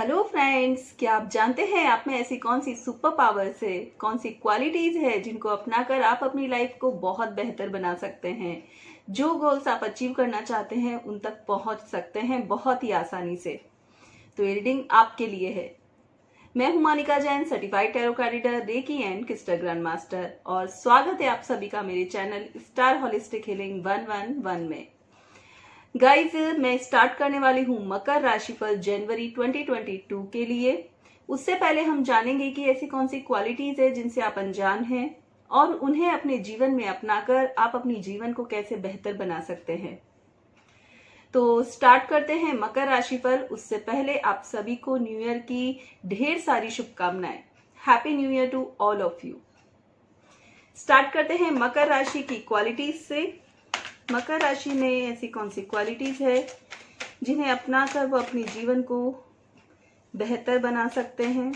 Hello friends, क्या आप जानते हैं आप में ऐसी कौन सी सुपर पावर्स है, कौन सी क्वालिटीज है जिनको अपनाकर आप अपनी लाइफ को बहुत बेहतर बना सकते हैं। जो गोल्स आप अचीव करना चाहते हैं उन तक पहुंच सकते हैं बहुत ही आसानी से। तो ये रीडिंग आपके लिए है। मैं हूं Manika Jain, certified tarot card reader, recce and crystal grand master, और स्वागत है आप सभी का मेरे चैनल स्टार होलिस्टिक हीलिंग 111 में। गाइज, मैं स्टार्ट करने वाली हूँ मकर राशिफल जनवरी 2022 के लिए। उससे पहले हम जानेंगे कि ऐसी कौन सी क्वालिटीज है जिनसे आप अनजान हैं और उन्हें अपने जीवन में अपनाकर आप अपनी जीवन को कैसे बेहतर बना सकते हैं। तो स्टार्ट करते हैं मकर राशिफल। उससे पहले आप सभी को न्यू ईयर की ढेर सारी शुभकामनाएं। Happy new year to all of you. Start करते हैं मकर राशि की क्वालिटीज से। मकर राशि में ऐसी कौन सी क्वालिटीज है जिन्हें अपनाकर वो अपने जीवन को बेहतर बना सकते हैं।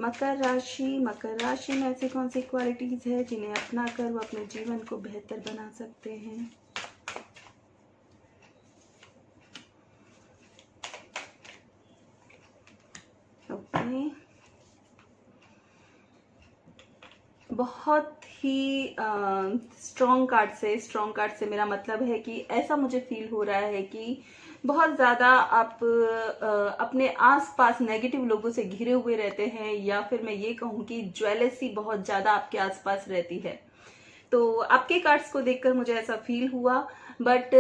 मकर राशि में ऐसी कौन सी क्वालिटीज है जिन्हें अपनाकर वो अपने जीवन को बेहतर बना सकते हैं। ओके, बहुत ही स्ट्रॉन्ग कार्ड से मेरा मतलब है कि ऐसा मुझे फील हो रहा है कि बहुत ज़्यादा आप अपने आसपास नेगेटिव लोगों से घिरे हुए रहते हैं, या फिर मैं ये कहूँ कि ज्वेलसी बहुत ज़्यादा आपके आसपास रहती है। तो आपके कार्ड्स को देखकर मुझे ऐसा फील हुआ। बट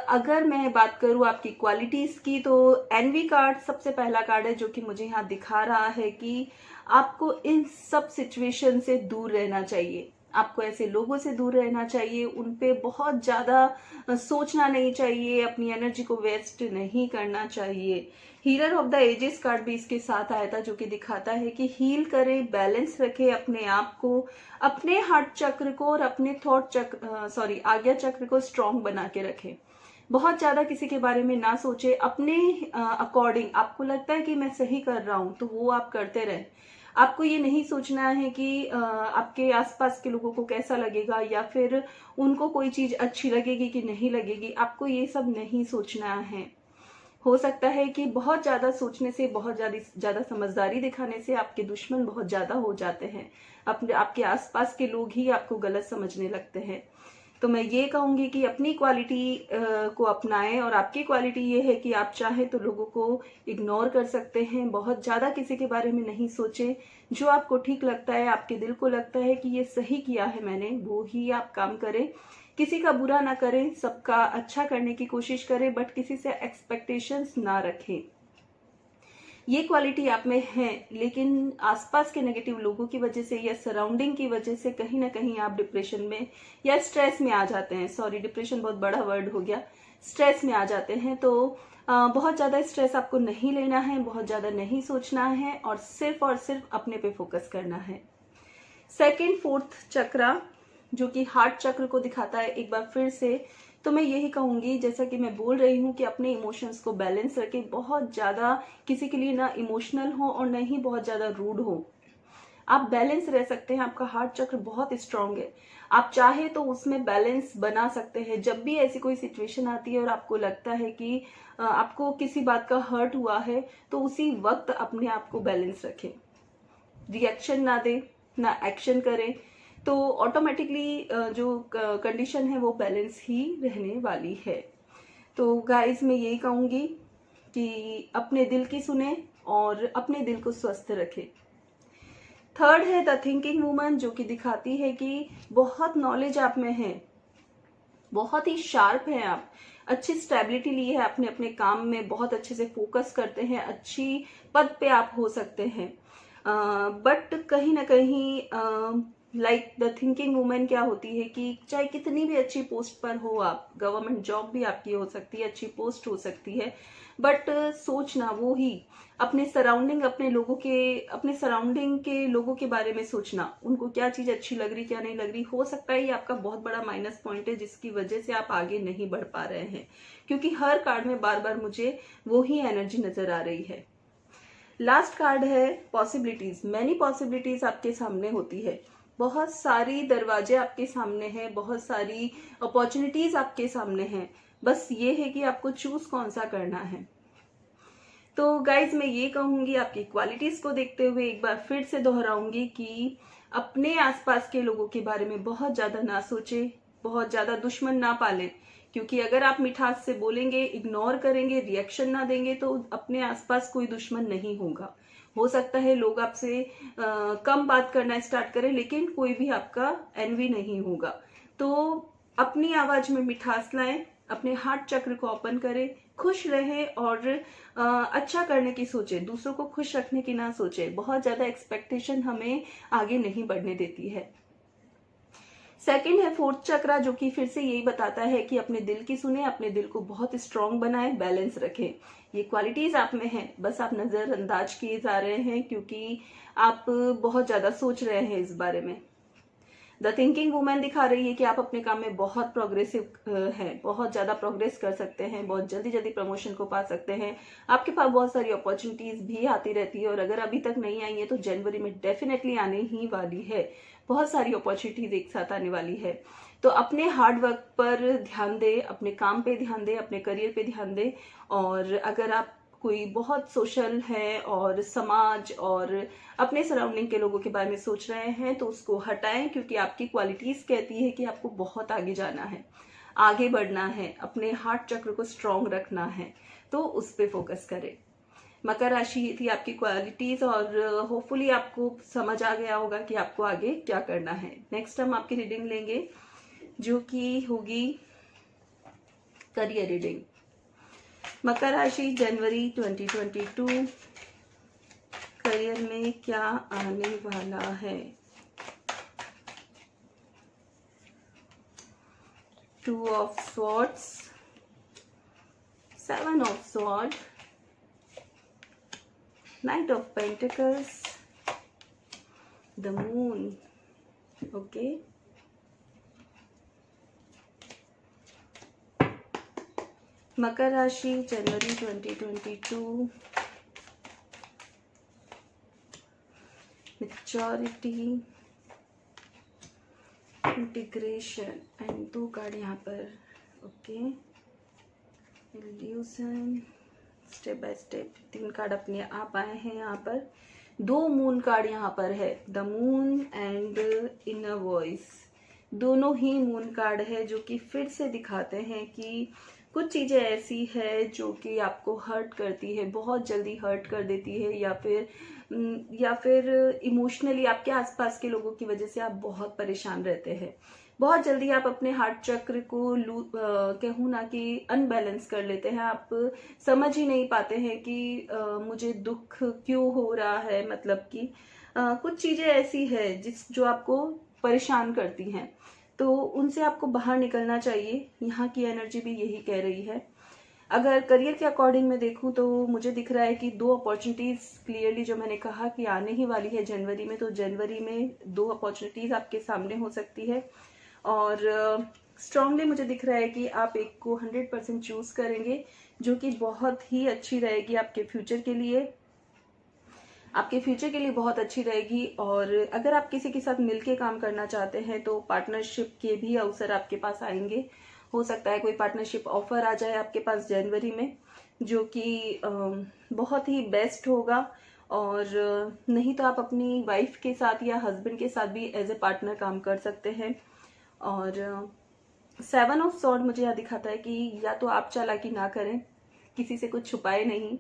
अगर मैं बात करूँ आपकी क्वालिटीज की, तो एनवी कार्ड सबसे पहला कार्ड है जो कि मुझे यहाँ दिखा रहा है कि आपको इन सब सिचुएशन से दूर रहना चाहिए। आपको ऐसे लोगों से दूर रहना चाहिए, उन पे बहुत ज्यादा सोचना नहीं चाहिए, अपनी एनर्जी को वेस्ट नहीं करना चाहिए। Healer of the ages card भी इसके साथ आया था जो कि दिखाता है कि हील करें, बैलेंस रखें अपने आप को, अपने हार्ट चक्र को और अपने थॉट चक्र आज्ञा चक्र को स्ट्रांग बना के रखें। बहुत ज्यादा किसी के बारे में ना सोचे, अपने अकॉर्डिंग आपको लगता है कि मैं सही कर रहा हूं तो वो आप करते रहें। आपको ये नहीं सोचना है कि आपके आसपास के लोगों को कैसा लगेगा या फिर उनको कोई चीज अच्छी लगेगी कि नहीं लगेगी। आपको ये सब नहीं सोचना है। हो सकता है कि बहुत ज्यादा सोचने से, बहुत ज्यादा समझदारी दिखाने से आपके दुश्मन बहुत ज्यादा हो जाते हैं। अपने आपके आसपास के लोग ही आपको गलत समझने लगते हैं। तो मैं ये कहूंगी कि अपनी क्वालिटी को अपनाएं, और आपकी क्वालिटी ये है कि आप चाहे तो लोगों को इग्नोर कर सकते हैं। बहुत ज्यादा किसी के बारे में नहीं सोचें। जो आपको ठीक लगता है, आपके दिल को लगता है कि ये सही किया है मैंने, वो ही आप काम करें। किसी का बुरा ना करें, सबका अच्छा करने की कोशिश करें, बट किसी से एक्सपेक्टेशंस ना रखें। ये क्वालिटी आप में है, लेकिन आसपास के नेगेटिव लोगों की वजह से या सराउंडिंग की वजह से कहीं ना कहीं आप डिप्रेशन में या स्ट्रेस में आ जाते हैं। सॉरी, डिप्रेशन बहुत बड़ा वर्ड हो गया। स्ट्रेस में आ जाते हैं। तो बहुत ज्यादा स्ट्रेस आपको नहीं लेना है, बहुत ज्यादा नहीं सोचना है, और सिर्फ अपने पे फोकस करना है। सेकेंड फोर्थ चक्रा जो कि हार्ट चक्र को दिखाता है, एक बार फिर से तो मैं यही कहूंगी, जैसा कि मैं बोल रही हूँ, कि अपने इमोशंस को बैलेंस रखें। बहुत ज्यादा किसी के लिए ना इमोशनल हो और न ही बहुत ज्यादा रूड हो। आप बैलेंस रह सकते हैं। आपका हार्ट चक्र बहुत स्ट्रांग है। आप चाहे तो उसमें बैलेंस बना सकते हैं। जब भी ऐसी कोई सिचुएशन आती है और आपको लगता है कि आपको किसी बात का हर्ट हुआ है, तो उसी वक्त अपने आप को बैलेंस रखें। रिएक्शन ना दें, ना एक्शन करें, तो ऑटोमेटिकली जो कंडीशन है वो बैलेंस ही रहने वाली है। तो गाइस, मैं यही कहूंगी कि अपने दिल की सुने और अपने दिल को स्वस्थ रखें। थर्ड है द थिंकिंग वुमन, जो कि दिखाती है कि बहुत नॉलेज आप में है, बहुत ही शार्प है आप, अच्छी स्टेबिलिटी ली है आपने अपने काम में, बहुत अच्छे से फोकस करते हैं, अच्छी पद पे आप हो सकते हैं। बट कहीं ना कहीं लाइक द थिंकिंग वुमेन क्या होती है कि चाहे कितनी भी अच्छी पोस्ट पर हो आप, गवर्नमेंट जॉब भी आपकी हो सकती है, अच्छी पोस्ट हो सकती है, बट सोचना वो ही अपने सराउंडिंग, अपने सराउंडिंग के लोगों के बारे में सोचना, उनको क्या चीज अच्छी लग रही, क्या नहीं लग रही। हो सकता है ये आपका बहुत बड़ा माइनस पॉइंट है जिसकी वजह से आप आगे नहीं बढ़ पा रहे हैं, क्योंकि हर कार्ड में बार बार मुझे वो ही एनर्जी नजर आ रही है। लास्ट कार्ड है पॉसिबिलिटीज। मैनी पॉसिबिलिटीज आपके सामने होती है। बहुत सारी दरवाजे आपके सामने हैं, बहुत सारी अपॉर्चुनिटीज आपके सामने हैं, बस ये है कि आपको चूज कौन सा करना है। तो गाइज मैं ये कहूंगी, आपकी क्वालिटीज को देखते हुए एक बार फिर से दोहराऊंगी कि अपने आसपास के लोगों के बारे में बहुत ज्यादा ना सोचे, बहुत ज्यादा दुश्मन ना पाले, क्योंकि अगर आप मिठास से बोलेंगे, इग्नोर करेंगे, रिएक्शन ना देंगे तो अपने आसपास कोई दुश्मन नहीं होगा। हो सकता है लोग आपसे कम बात करना स्टार्ट करें, लेकिन कोई भी आपका एनवी नहीं होगा। तो अपनी आवाज में मिठास लाएं, अपने हार्ट चक्र को ओपन करें, खुश रहें और अच्छा करने की सोचे, दूसरों को खुश रखने की ना सोचे। बहुत ज्यादा एक्सपेक्टेशन हमें आगे नहीं बढ़ने देती है। सेकंड है फोर्थ चक्रा, जो कि फिर से यही बताता है कि अपने दिल की सुने, अपने दिल को बहुत स्ट्रांग बनाएं, बैलेंस रखें। ये क्वालिटीज आप में हैं, बस आप नजरअंदाज किए जा रहे हैं क्योंकि आप बहुत ज्यादा सोच रहे हैं इस बारे में। द थिंकिंग वुमेन दिखा रही है कि आप अपने काम में बहुत प्रोग्रेसिव हैं, बहुत ज्यादा प्रोग्रेस कर सकते हैं, बहुत जल्दी जल्दी प्रमोशन को पा सकते हैं। आपके पास बहुत सारी अपॉर्चुनिटीज भी आती रहती है और अगर अभी तक नहीं आई है तो जनवरी में डेफिनेटली आने ही वाली है। बहुत सारी अपॉर्चुनिटीज एक साथ आने वाली है। तो अपने हार्ड वर्क पर ध्यान दे, अपने काम पे ध्यान दे, अपने करियर पे ध्यान दे। और अगर आप कोई बहुत सोशल है और समाज और अपने सराउंडिंग के लोगों के बारे में सोच रहे हैं तो उसको हटाएं, क्योंकि आपकी क्वालिटीज कहती है कि आपको बहुत आगे जाना है, आगे बढ़ना है, अपने हार्ट चक्र को स्ट्रांग रखना है, तो उस पर फोकस करें। मकर राशि थी आपकी क्वालिटीज और होपफुली आपको समझ आ गया होगा कि आपको आगे क्या करना है। नेक्स्ट हम आपकी रीडिंग लेंगे जो कि होगी करियर रीडिंग। मकर राशि जनवरी 2022 करियर में क्या आने वाला है। 2 of swords, 7 of sword, Knight of Pentacles, the Moon. Okay. मकर राशि जनवरी 2022 मैच्योरिटी, इंटीग्रेशन एंड 2 कार्ड यहाँ पर। Okay, evolution, step by step 3 card अपने आप आए हैं यहाँ पर। 2 मून कार्ड यहाँ पर है, the moon and inner voice. दोनों ही मून कार्ड है जो कि फिर से दिखाते हैं कि कुछ चीजें ऐसी है जो कि आपको हर्ट करती है, बहुत जल्दी हर्ट कर देती है, या फिर इमोशनली आपके आसपास के लोगों की वजह से आप बहुत परेशान रहते हैं। बहुत जल्दी आप अपने हार्ट चक्र को कहूँ ना कि अनबैलेंस कर लेते हैं। आप समझ ही नहीं पाते हैं कि मुझे दुख क्यों हो रहा है, मतलब कि कुछ चीजें ऐसी है जो आपको परेशान करती हैं, तो उनसे आपको बाहर निकलना चाहिए। यहाँ की एनर्जी भी यही कह रही है। अगर करियर के अकॉर्डिंग में देखूं तो मुझे दिख रहा है कि 2 अपॉर्चुनिटीज क्लियरली, जो मैंने कहा कि आने ही वाली है जनवरी में, तो जनवरी में 2 अपॉर्चुनिटीज आपके सामने हो सकती है। और स्ट्रांगली मुझे दिख रहा है कि आप एक को 100% चूज करेंगे, जो कि बहुत ही अच्छी रहेगी आपके फ्यूचर के लिए, बहुत अच्छी रहेगी। और अगर आप किसी के साथ मिलके काम करना चाहते हैं तो पार्टनरशिप के भी अवसर आपके पास आएंगे। हो सकता है कोई पार्टनरशिप ऑफर आ जाए आपके पास जनवरी में, जो कि बहुत ही बेस्ट होगा। और नहीं तो आप अपनी वाइफ के साथ या हस्बैंड के साथ भी एज ए पार्टनर काम कर सकते हैं। और 7 ऑफ स्वॉर्ड मुझे यह दिखाता है कि या तो आप चालाकी ना करें, किसी से कुछ छुपाए नहीं।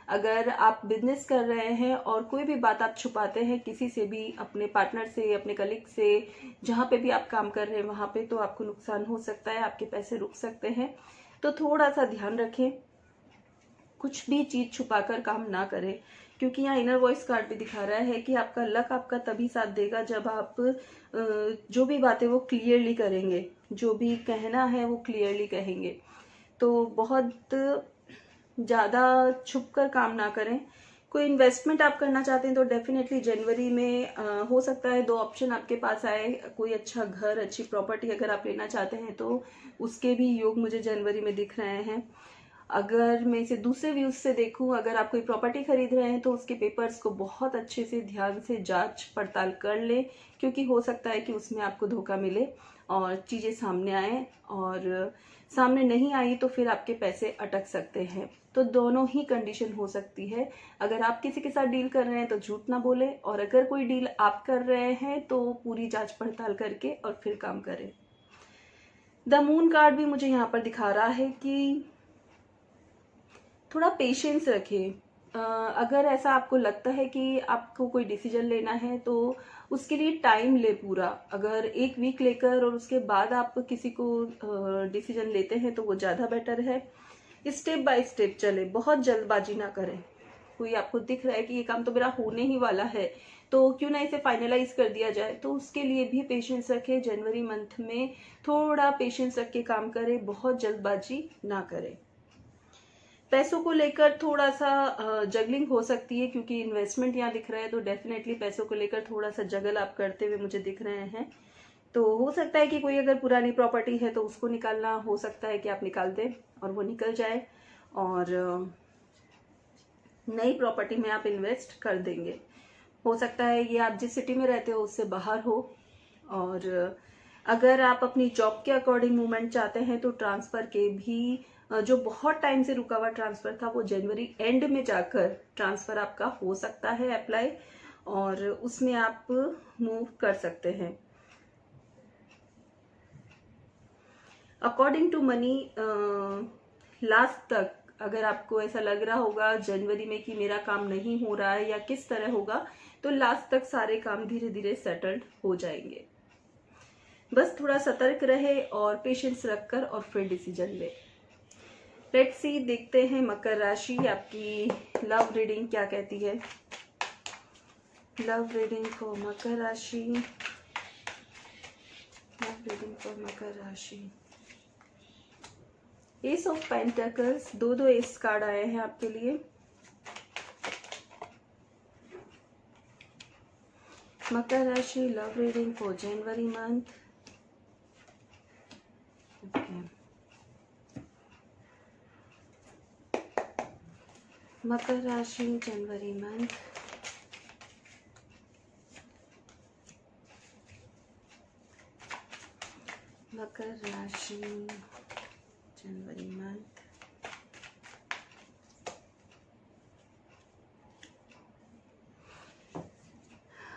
अगर आप बिजनेस कर रहे हैं और कोई भी बात आप छुपाते हैं किसी से भी, अपने पार्टनर से, अपने कलीग से, जहां पे भी आप काम कर रहे हैं वहां पे, तो आपको नुकसान हो सकता है, आपके पैसे रुक सकते हैं। तो थोड़ा सा ध्यान रखें, कुछ भी चीज छुपाकर काम ना करें, क्योंकि यहाँ इनर वॉइस कार्ड भी दिखा रहा है कि आपका लक आपका तभी साथ देगा जब आप जो भी बातें वो क्लियरली करेंगे, जो भी कहना है वो क्लियरली कहेंगे। तो बहुत ज्यादा छुप कर काम ना करें। कोई इन्वेस्टमेंट आप करना चाहते हैं तो डेफिनेटली जनवरी में हो सकता है 2 ऑप्शन आपके पास आए। कोई अच्छा घर, अच्छी प्रॉपर्टी अगर आप लेना चाहते हैं तो उसके भी योग मुझे जनवरी में दिख रहे हैं। अगर मैं इसे दूसरे व्यूज से देखूं, अगर आप कोई प्रॉपर्टी खरीद रहे हैं तो उसके पेपर्स को बहुत अच्छे से ध्यान से जांच पड़ताल कर ले, क्योंकि हो सकता है कि उसमें आपको धोखा मिले और चीज़ें सामने आए, और सामने नहीं आई तो फिर आपके पैसे अटक सकते हैं। तो दोनों ही कंडीशन हो सकती है। अगर आप किसी के साथ डील कर रहे हैं तो झूठ ना बोले, और अगर कोई डील आप कर रहे हैं तो पूरी जांच पड़ताल करके और फिर काम करें। द मून कार्ड भी मुझे यहाँ पर दिखा रहा है कि थोड़ा पेशेंस रखें। अगर ऐसा आपको लगता है कि आपको कोई डिसीजन लेना है तो उसके लिए टाइम ले पूरा। अगर 1 वीक लेकर और उसके बाद आप किसी को डिसीजन लेते हैं तो वो ज़्यादा बेटर है। स्टेप बाय स्टेप चले, बहुत जल्दबाजी ना करें। कोई आपको दिख रहा है कि ये काम तो मेरा होने ही वाला है तो क्यों ना इसे फाइनलाइज कर दिया जाए, तो उसके लिए भी पेशेंस रखें। जनवरी मंथ में थोड़ा पेशेंस रख के काम करें, बहुत जल्दबाजी ना करें। पैसों को लेकर थोड़ा सा जगलिंग हो सकती है, क्योंकि इन्वेस्टमेंट यहाँ दिख रहा है तो डेफिनेटली पैसों को लेकर थोड़ा सा जगल आप करते हुए मुझे दिख रहे हैं। तो हो सकता है कि कोई अगर पुरानी प्रॉपर्टी है तो उसको निकालना हो सकता है कि आप निकाल दें और वो निकल जाए, और नई प्रॉपर्टी में आप इन्वेस्ट कर देंगे। हो सकता है ये आप जिस सिटी में रहते हो उससे बाहर हो, और अगर आप अपनी जॉब के अकॉर्डिंग मूवमेंट चाहते हैं तो ट्रांसफर के भी जो बहुत टाइम से रुका हुआ ट्रांसफर था वो जनवरी एंड में जाकर ट्रांसफर आपका हो सकता है अप्लाई, और उसमें आप मूव कर सकते हैं। अकॉर्डिंग टू मनी, लास्ट तक अगर आपको ऐसा लग रहा होगा जनवरी में कि मेरा काम नहीं हो रहा है या किस तरह होगा, तो लास्ट तक सारे काम धीरे धीरे सेटल्ड हो जाएंगे। बस थोड़ा सतर्क रहे और पेशेंस रखकर और फिर डिसीजन ले। लेट्स सी, देखते हैं मकर राशि आपकी लव रीडिंग क्या कहती है। लव रीडिंग फॉर मकर राशि, लव रीडिंग फॉर मकर राशि। एस ऑफ पेंटिकल्स, दो एस कार्ड आए हैं आपके लिए। मकर राशि love reading for January month. मकर राशि जनवरी मंथ। मकर राशि जनवरी मंथ।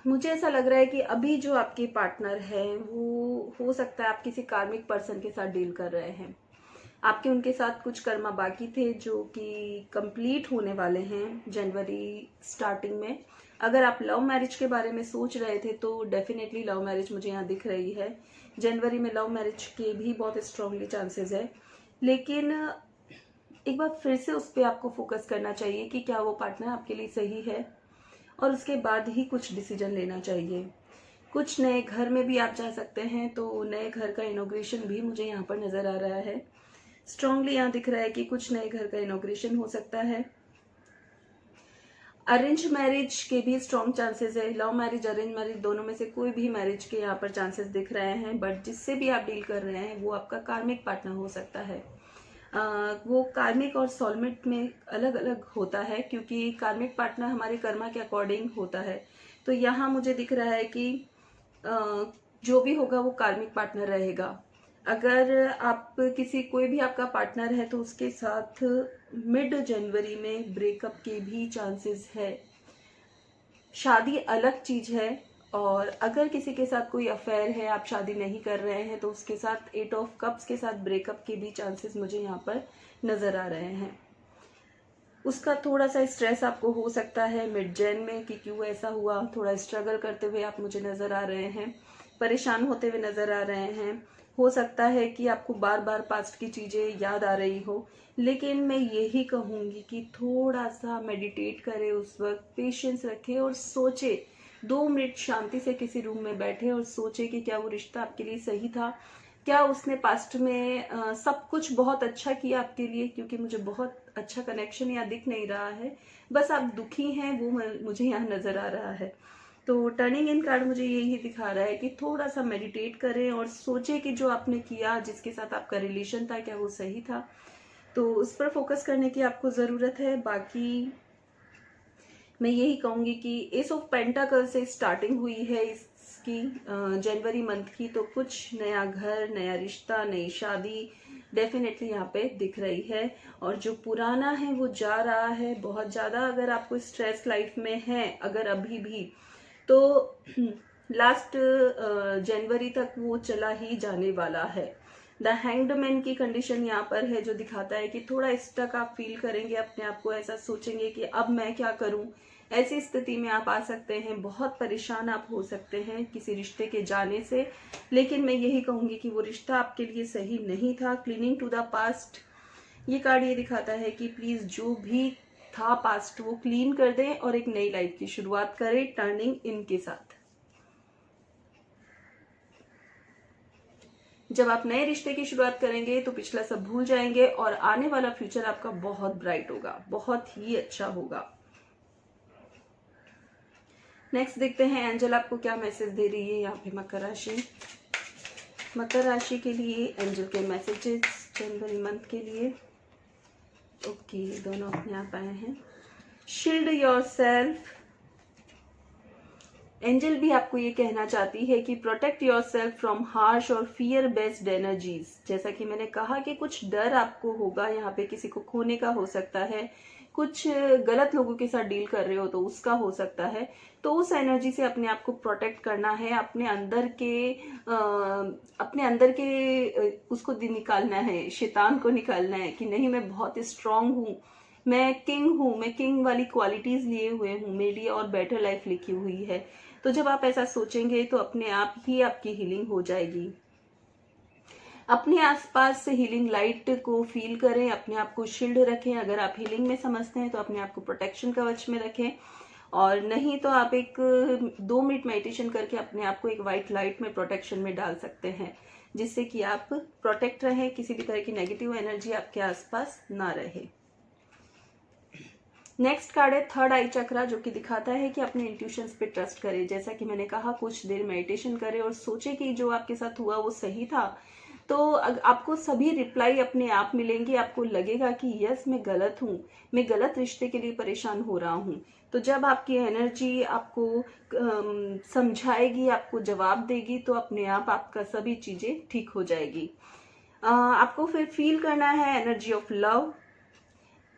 मुझे ऐसा लग रहा है कि अभी जो आपके पार्टनर है वो हो सकता है आप किसी कार्मिक पर्सन के साथ डील कर रहे हैं। आपके उनके साथ कुछ कर्मा बाकी थे जो कि कंप्लीट होने वाले हैं जनवरी स्टार्टिंग में। अगर आप लव मैरिज के बारे में सोच रहे थे तो डेफिनेटली लव मैरिज मुझे यहाँ दिख रही है। जनवरी में लव मैरिज के भी बहुत स्ट्रांगली चांसेस है, लेकिन एक बार फिर से उस पर आपको फोकस करना चाहिए कि क्या वो पार्टनर आपके लिए सही है, और उसके बाद ही कुछ डिसीजन लेना चाहिए। कुछ नए घर में भी आप जा सकते हैं, तो नए घर का इनॉग्रेशन भी मुझे यहाँ पर नजर आ रहा है। स्ट्रांगली यहाँ दिख रहा है कि कुछ नए घर का इनॉग्रेशन हो सकता है। अरेंज मैरिज के भी स्ट्रॉन्ग चांसेस है। लव मैरिज, अरेंज मैरिज, दोनों में से कोई भी मैरिज के यहाँ पर चांसेस दिख रहे हैं। बट जिससे भी आप डील कर रहे हैं वो आपका कार्मिक पार्टनर हो सकता है। वो कार्मिक और सोलमेट में अलग अलग होता है, क्योंकि कार्मिक पार्टनर हमारे कर्मा के अकॉर्डिंग होता है। तो यहाँ मुझे दिख रहा है कि जो भी होगा वो कार्मिक पार्टनर रहेगा। अगर आप कोई भी आपका पार्टनर है तो उसके साथ मिड जनवरी में ब्रेकअप के भी चांसेस है। शादी अलग चीज है, और अगर किसी के साथ कोई अफेयर है, आप शादी नहीं कर रहे हैं, तो उसके साथ 8 ऑफ कप्स के साथ ब्रेकअप के भी चांसेस मुझे यहाँ पर नजर आ रहे हैं। उसका थोड़ा सा स्ट्रेस आपको हो सकता है मिड जैन में कि क्यों ऐसा हुआ। थोड़ा स्ट्रगल करते हुए आप मुझे नजर आ रहे हैं, परेशान होते हुए नजर आ रहे हैं। हो सकता है कि आपको बार बार पास्ट की चीजें याद आ रही हो, लेकिन मैं यही कहूंगी कि थोड़ा सा मेडिटेट करें, उस वक्त पेशेंस रखें और सोचे। 2 मिनट शांति से किसी रूम में बैठे और सोचे कि क्या वो रिश्ता आपके लिए सही था, क्या उसने पास्ट में सब कुछ बहुत अच्छा किया आपके लिए, क्योंकि मुझे बहुत अच्छा कनेक्शन यहाँ दिख नहीं रहा है। बस आप दुखी हैं, वो मुझे यहाँ नजर आ रहा है। तो टर्निंग इन कार्ड मुझे यही दिखा रहा है कि थोड़ा सा मेडिटेट करें और सोचे कि जो आपने किया, जिसके साथ आपका रिलेशन था, क्या वो सही था। तो उस पर फोकस करने की आपको ज़रूरत है। बाकी मैं यही कहूँगी कि एस ऑफ पेंटाकल से स्टार्टिंग हुई है इसकी जनवरी मंथ की, तो कुछ नया घर, नया रिश्ता, नई शादी डेफिनेटली यहाँ पे दिख रही है। और जो पुराना है वो जा रहा है बहुत ज़्यादा। अगर आपको स्ट्रेस लाइफ में है अगर अभी भी, तो लास्ट जनवरी तक वो चला ही जाने वाला है। द हैंग्ड मैन की कंडीशन यहाँ पर है, जो दिखाता है कि थोड़ा स्टक आप फील करेंगे अपने आप को, ऐसा सोचेंगे कि अब मैं क्या करूं। ऐसी स्थिति में आप आ सकते हैं, बहुत परेशान आप हो सकते हैं किसी रिश्ते के जाने से। लेकिन मैं यही कहूंगी कि वो रिश्ता आपके लिए सही नहीं था। क्लीनिंग टू द पास्ट, ये कार्ड ये दिखाता है कि प्लीज जो भी था पास्ट वो क्लीन कर दें और एक नई लाइफ की शुरुआत करें टर्निंग इन के साथ। जब आप नए रिश्ते की शुरुआत करेंगे तो पिछला सब भूल जाएंगे और आने वाला फ्यूचर आपका बहुत ब्राइट होगा, बहुत ही अच्छा होगा। नेक्स्ट देखते हैं एंजल आपको क्या मैसेज दे रही है यहाँ पे मकर राशि। मकर राशि के लिए एंजल के मैसेजेस जनवरी मंथ के लिए। ओके, दोनों अपने आप आए हैं। शील्ड योरसेल्फ, एंजल भी आपको ये कहना चाहती है कि प्रोटेक्ट योरसेल्फ फ्रॉम हार्श और फियर बेस्ड एनर्जीज। जैसा कि मैंने कहा कि कुछ डर आपको होगा यहाँ पे, किसी को खोने का हो सकता है, कुछ गलत लोगों के साथ डील कर रहे हो तो उसका हो सकता है। तो उस एनर्जी से अपने आप को प्रोटेक्ट करना है, अपने अंदर के उसको निकालना है, शैतान को निकालना है कि नहीं मैं बहुत स्ट्रांग हूँ, मैं किंग हूँ, मैं किंग वाली क्वालिटीज लिए हुए हूँ, मेरे लिए और बेटर लाइफ लिखी हुई है। तो जब आप ऐसा सोचेंगे तो अपने आप ही आपकी हीलिंग हो जाएगी। अपने आसपास से हीलिंग लाइट को फील करें, अपने आप को शील्ड रखें। अगर आप हीलिंग में समझते हैं तो अपने आप को प्रोटेक्शन कवच में रखें, और नहीं तो आप एक 2 मिनट मेडिटेशन करके अपने आप को एक व्हाइट लाइट में प्रोटेक्शन में डाल सकते हैं, जिससे कि आप प्रोटेक्ट रहें, किसी भी तरह की नेगेटिव एनर्जी आपके आसपास ना रहे। नेक्स्ट कार्ड है थर्ड आई चक्रा, जो कि दिखाता है कि अपने इंट्यूशंस पे ट्रस्ट करें। जैसा कि मैंने कहा, कुछ देर मेडिटेशन करें और सोचे कि जो आपके साथ हुआ वो सही था, तो आपको सभी रिप्लाई अपने आप मिलेंगे। आपको लगेगा कि यस मैं गलत हूँ, मैं गलत रिश्ते के लिए परेशान हो रहा हूँ। तो जब आपकी एनर्जी आपको समझाएगी, आपको जवाब देगी, तो अपने आप आपका सभी चीजें ठीक हो जाएगी। आपको फिर फील करना है energy of love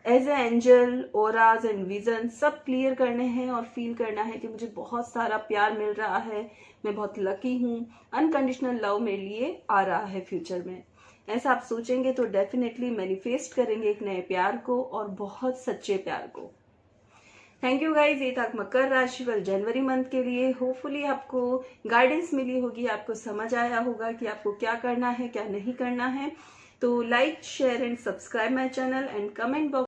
as a angel, auras and vision सब क्लियर करने हैं और फील करना है कि मुझे बहुत सारा प्यार मिल रहा है, मैं बहुत लकी हूँ, अनकंडीशनल लव मेरे लिए आ रहा है फ्यूचर में। ऐसा आप सोचेंगे तो डेफिनेटली मैनिफेस्ट करेंगे एक नए प्यार को, और बहुत सच्चे प्यार को। थैंक यू गाइज, ये था मकर राशि पर जनवरी मंथ के लिए। होपफुली आपको गाइडेंस मिली होगी, आपको समझ आया होगा कि आपको क्या करना है क्या नहीं करना है। तो like, share and subscribe my channel and comment box